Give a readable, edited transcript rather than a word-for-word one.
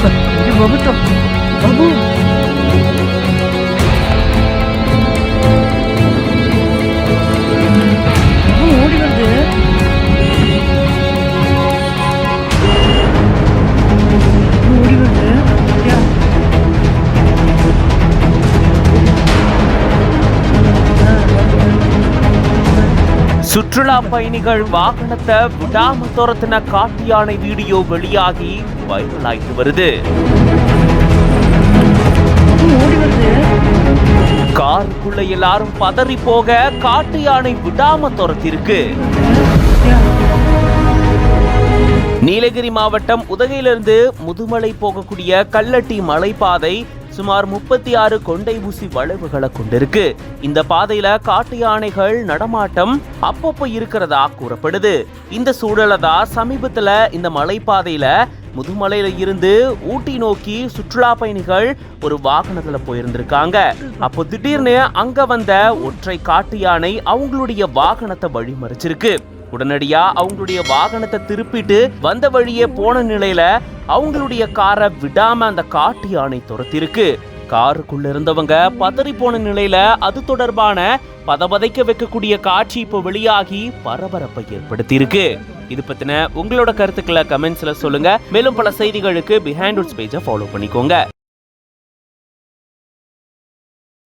பாபு ஓடி வருது. ஓடி வருது. சுற்றுலா பயணிகள் வாகனத்தை விடாம துரத்தின காட்டு யானை வீடியோ வெளியாகி வைரல் ஆயிட்டு வருது. காருக்குள்ள எல்லாரும் பதறி போக காட்டு யானை விடாம துரத்திருக்கு. நீலகிரி மாவட்டம் உதகையிலிருந்து முதுமலை போகக்கூடிய கல்லட்டி மலைப்பாதை சுமார் 36 கொண்டை ஊசி வளைவுகளை கொண்டிருக்கு. இந்த பாதையில காட்டு யானைகள் நடமாட்டம் அப்பப்போ இருக்கிறதா கூறப்படுது. இந்த சூழல தான் சமீபத்துல இந்த மலைப்பாதையில முதுமலையில இருந்து ஊட்டி நோக்கி சுற்றுலா பயணிகள் ஒரு வாகனத்துல போயிருந்திருக்காங்க. அப்போ திடீர்னு அங்க வந்த ஒற்றை காட்டு யானை அவங்களுடைய வாகனத்தை வழிமறிச்சிருக்கு. உடனடியா அவங்களுடைய வாகனத்தை திருப்பிட்டு வந்த வழியே போன நிலையில அவங்களுடைய காரை விடாம அந்த காட்டு யானை துரத்திருக்கு. காருக்குள்ள இருந்தவங்க பதறி போன நிலையில அது தொடர்பான பதபதைக்க வைக்கக்கூடிய காட்சி இப்போ வெளியாகி பரபரப்பை ஏற்படுத்தி இருக்கு. இது பத்தின உங்களோட கருத்துக்களை கமெண்ட்ஸ்ல சொல்லுங்க. மேலும் பல செய்திகளுக்கு பிஹைண்ட் ரூட்ஸ் பேஜை ஃபாலோ பண்ணிக்கோங்க.